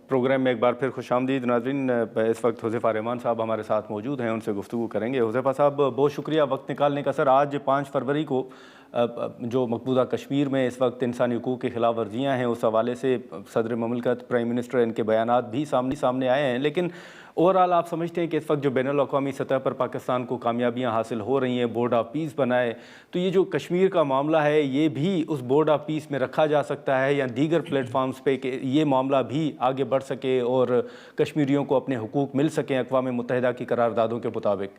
Programme में एक बार फिर खुशामदीद नाज़रीन। इस वक्त हुज़ैफ़ा रहमान साहब हमारे साथ मौजूद हैं, उनसे गुफ्तगू करेंगे। हुज़ैफ़ा साहब, बहुत शुक्रिया वक्त निकालने का। सर, आज 5 फरवरी को जो मकबूजा कश्मीर में इस वक्त इंसानी हकूक़ की खिलाफ वर्जियाँ हैं, उस हवाले से सदर ममलकत, प्राइम मिनिस्टर, इनके बयानात भी सामने आए हैं। लेकिन ओवरऑल आप समझते हैं कि इस वक्त जो बैनुल-अक़वामी सतह पर पाकिस्तान को कामयाबियाँ हासिल हो रही हैं, बोर्ड ऑफ पीस बनाए, तो ये जो कश्मीर का मामला है, ये भी उस बोर्ड ऑफ पीस में रखा जा सकता है या दीगर प्लेटफॉर्म्स पे कि ये मामला भी आगे बढ़ सके और कश्मीरियों को अपने हुकूक मिल सकें अक़वाम मुत्तहिदा की करारदादों के मुताबिक?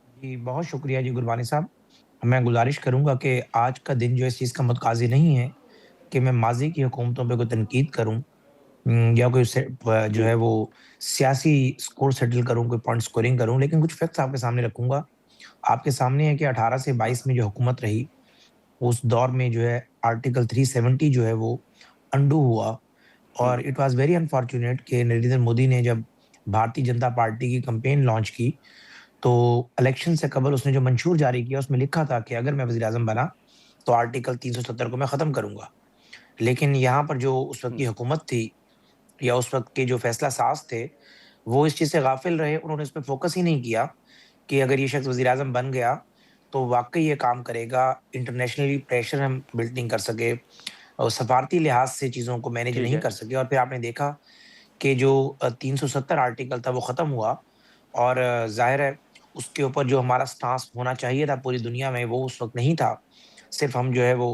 जी, बहुत शुक्रिया जी गुरबानी साहब। मैं गुज़ारिश करूँगा कि आज का दिन जो है इस चीज़ का मुतकाज़ी नहीं है कि मैं माज़ी की हुकूमतों पे कोई तनकीद करूँ, या कोई से जो जी। है वो सियासी स्कोर सेटल करूँ, कोई पॉइंट स्कोरिंग करूँ, लेकिन कुछ फैक्ट्स आपके सामने रखूँगा। आपके सामने है कि 18 से हाँ। 22 में जो हुकूमत रही, उस दौर में जो है आर्टिकल 370 जो है वो अंडू हुआ और इट वाज़ वेरी अनफॉर्च्यूनेट कि नरेंद्र मोदी ने जब भारतीय जनता पार्टी की कैंपेन लॉन्च की, तो इलेक्शन से कबल उसने जो मंशूर जारी किया, उसमें लिखा था कि अगर मैं वज़ीर-ए-आज़म बना, तो आर्टिकल 370 को मैं ख़त्म करूँगा। लेकिन यहाँ पर जो उस वक़्त की हुकूमत थी या उस वक़्त के जो फ़ैसला साज़ थे, वो इस चीज़ से गाफ़िल रहे, उन्होंने इस पे फ़ोकस ही नहीं किया कि अगर ये शख़्स वज़ीर-ए-आज़म बन गया, तो वाक़ई ये काम करेगा, इंटरनेशनली प्रेशर हम बिल्ड नहीं कर सके और सफ़ारती लिहाज़ से चीज़ों को मैनेज ठीक नहीं है। कर सके और फिर आपने देखा कि जो 370 आर्टिकल था, वो ख़त्म हुआ और ज़ाहिर है, उसके ऊपर जो हमारा स्टांस होना चाहिए था पूरी दुनिया में, वो उस वक़्त नहीं था। सिर्फ़ हम जो है वो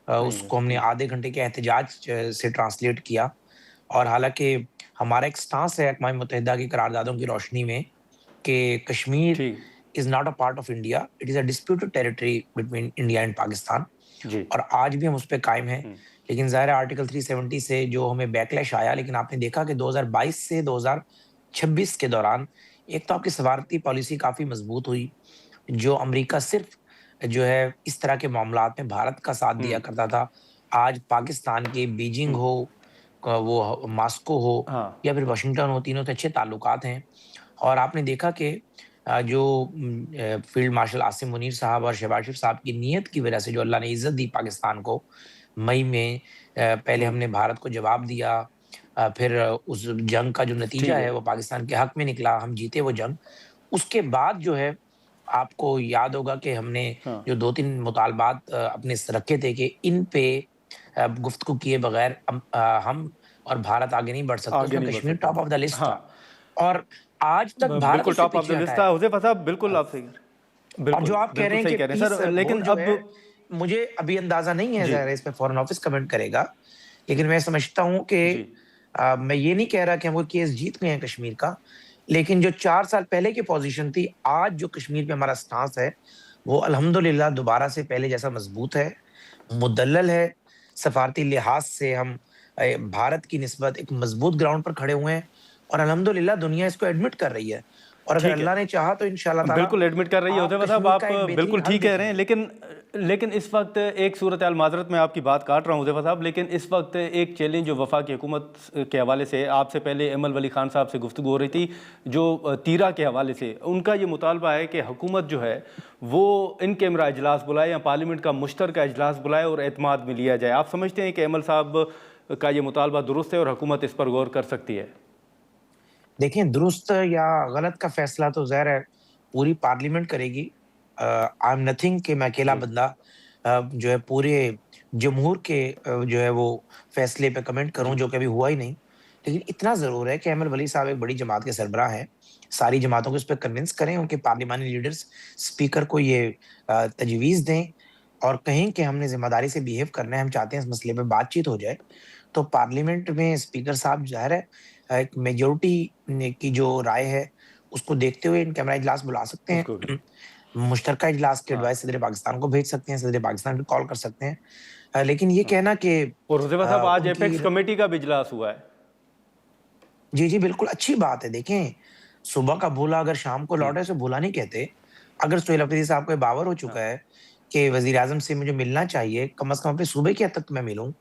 नहीं है। उसको हमने आधे घंटे के एहतजाज से ट्रांसलेट किया और हालाँकि हमारा एक स्टांस है अक़वाम मुत्तहिदा की करारदादों की रोशनी में कि कश्मीर ठीक। Is not a part of India, it is a disputed territory between India and Pakistan ji. और आज भी हम उस पे कायम हैं। हुँ। लेकिन ज़ाहिर है आर्टिकल 370 से जो हमें बैकलैश आया, लेकिन आपने देखा कि 2022 से 2026 के दौरान एक तो आपकी सफारती पॉलिसी काफ़ी मज़बूत हुई, जो अमेरिका सिर्फ़ जो है इस तरह के मामलात में भारत का साथ दिया हुँ। करता था। आज पाकिस्तान के बीजिंग हुँ। हो, वो मास्को हो हाँ। या फिर वाशिंगटन हो, तीनों से अच्छे ताल्लुकात हैं। और आपने देखा कि जो फ़ील्ड मार्शल आसिम मुनीर साहब और शहबाज शरीफ साहब की नीयत की वजह से जो अल्लाह ने इज़्ज़त दी पाकिस्तान को, मई में पहले हुँ। हमने भारत को जवाब दिया, फिर उस जंग का जो नतीजा ठीक है है। वो पाकिस्तान के हक में निकला, हम जीते वो जंग। उसके बाद जो है आपको याद होगा कि हमने हाँ। जो 2-3 मुतालबात अपने रखे थे कि इन पे गुफ्तगू किए बगैर हम और भारत आगे नहीं बढ़ सकते, आगे उसमें नहीं बढ़ कश्मीर सकते। टॉप ऑफ द लिस्ट था। हाँ। और आज तक भारत बिल्कुल उससे टॉप ऑफ द पीछे हटा लिस्ट था है। हुज़ैफ़ा साहब, बिल्कुल अ, आप सही कह रहे हैं। और जो बिल्कुल, आप कह रहे बिल्कुल हैं सही कि कह रहे हैं पीस सर, लेकिन गोल जो अब है, मुझे अभी अंदाज़ा नहीं है, जी। ज़ाहिर है इस पे फॉरेन ऑफिस कमेंट करेगा। लेकिन मैं समझता हूँ कि जी। मैं ये नहीं कह रहा कि हम वो केस जीत गए हैं कश्मीर का, लेकिन जो 4 साल पहले की पोज़ीशन थी, आज जो कश्मीर पे हमारा स्टांस है, वो अल्हम्दुलिल्लाह दोबारा से पहले जैसा मज़बूत है, मुदल्लल है, सफ़ारती लिहाज़ से हम भारत की निस्बत एक मज़बूत ग्राउंड पर खड़े हुए हैं और अल्हम्दुलिल्लाह दुनिया इसको एडमिट कर रही है। और अगर ठीक है। अल्लाह ने चाहा तो इंशाअल्लाह ताला बिल्कुल एडमिट कर रही है आप हुज़ैफ़ा साहब, कश्मीर आप का एक बिल्कुल बेहतरीन हल ठीक कह रहे हैं, देखेंगे। लेकिन लेकिन इस वक़्त एक सूरत-ए-हाल, माज़रत मैं आपकी बात काट रहा हूँ हुज़ैफ़ा साहब, लेकिन इस वक़्त एक चैलेंज जो वफ़ाक़ी हुकूमत के हवाले से आपसे पहले एमल वली ख़ान साहब से गुफ्तगू हो रही थी, जो तीरा के हवाले से उनका ये मुतालबा है कि हुकूमत जो है, वो इन कैमरा इजलास बुलाए या पार्लियामेंट का मुश्तरका इजलास बुलाए और एतमाद में लिया जाए। आप समझते हैं कि एमल साहब का ये मुतालबा दुरुस्त है और हुकूमत इस पर गौर कर सकती है? देखिए, दुरुस्त या गलत का फ़ैसला तो ज़ाहिर है पूरी पार्लियामेंट करेगी। आई एम नथिंग कि मैं अकेला जी। बंदा जो है पूरे जमहूर के जो है वो फ़ैसले पे कमेंट करूँ, जी। जो कभी हुआ ही नहीं। लेकिन इतना ज़रूर है कि अहमद वली साहब एक बड़ी जमात के सरबराह हैं। सारी जमातों को इस पे कन्विंस करें, उनके पार्लिमानी लीडर्स स्पीकर को ये तजवीज़ दें और कहें कि हमने ज़िम्मेदारी से बिहेव करना है, हम चाहते हैं इस मसले पे बातचीत हो जाए। तो पार्लियामेंट में स्पीकर साहब ज़ाहिर है एक मेजॉरिटी ने की जो राय है, उसको देखते हुए इन कैमरा इजलास बुला सकते उसको भी। हैं। मुश्तरका इजलास की हाँ। एडवाइस सदर पाकिस्तान को भेज सकते हैं, सदर पाकिस्तान भी कॉल कर सकते हैं। लेकिन ये हाँ। कहना कि और हुज़ैफ़ा साहब, आज उनकी एपेक्स र कमेटी का भी इजलास हुआ है। जी, जी, बिल्कुल अच्छी बात है। देखें, सुबह का भूला अगर शाम को हुँ। लौटे, उसे भूला नहीं कहते। अगर सुहेल अफ़रीदी साहब को ये बावर हो चुका हाँ। है कि वज़ीर-ए-आज़म से मुझे मिलना चाहिए, कम से कम अपने सूबे की हद तक तो मैं मिलूँ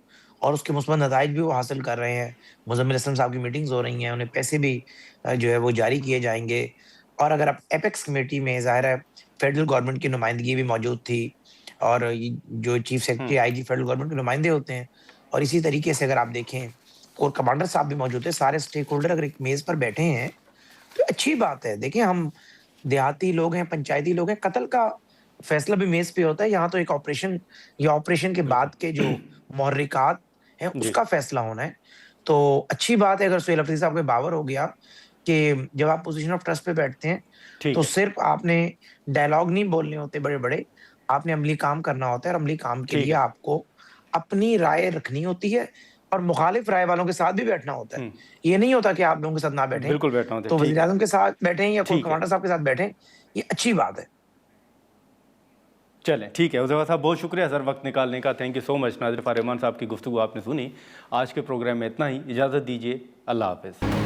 और उसके मुस्बत नताइज भी वो हासिल कर रहे हैं। मुज़म्मिल हसन साहब की मीटिंग्स हो रही हैं, उन्हें पैसे भी जो है वो जारी किए जाएँगे और अगर आप एपेक्स कमेटी में ज़ाहिर है फेडरल गवर्नमेंट की नुमाइंदगी भी मौजूद थी और ये जो चीफ हुँ। सेक्रेटरी, आईजी फेडरल गवर्नमेंट के नुमाइंदे होते हैं और इसी तरीके से अगर आप देखें और कमांडर साहब भी मौजूद थे, सारे स्टेक होल्डर अगर एक मेज पर बैठे हैं तो अच्छी बात है। देखिए हम देहाती लोग हैं, पंचायती लोग हैं, कत्ल का फैसला भी मेज पे होता है। यहाँ तो एक ऑपरेशन या ऑपरेशन के बाद के जो मुहर्रिकात हैं जी, उसका फैसला होना है। तो अच्छी बात है अगर सुहेल अफरीदी साहब को बावर हो गया कि जब आप पोजीशन ऑफ ट्रस्ट पे बैठते हैं तो ठीक है। सिर्फ आपने डायलॉग नहीं बोलने होते बड़े बड़े, आपने अमली काम करना होता है और अमली काम के ठीक लिए है। आपको अपनी राय रखनी होती है और मुखालिफ राय वालों के साथ भी बैठना होता है। हुँ, ये नहीं होता कि आप लोगों के साथ ना बैठें, बिल्कुल बैठना होता है, तो ठीक वज़ीर है, आज़म के साथ बैठें या कोई ठीक है। कमांडर साहब के साथ बैठें, ये अच्छी बात है। चलें, ठीक है। हुज़ैफ़ा साहब बहुत शुक्रिया सर वक्त निकालने का, thank you so much. Nazir फ़ारेमान साहब की गुफ्तगू आपने सुनी। आज के प्रोग्राम में इतना ही, इजाज़त दीजिए, अल्लाह हाफ़िज़।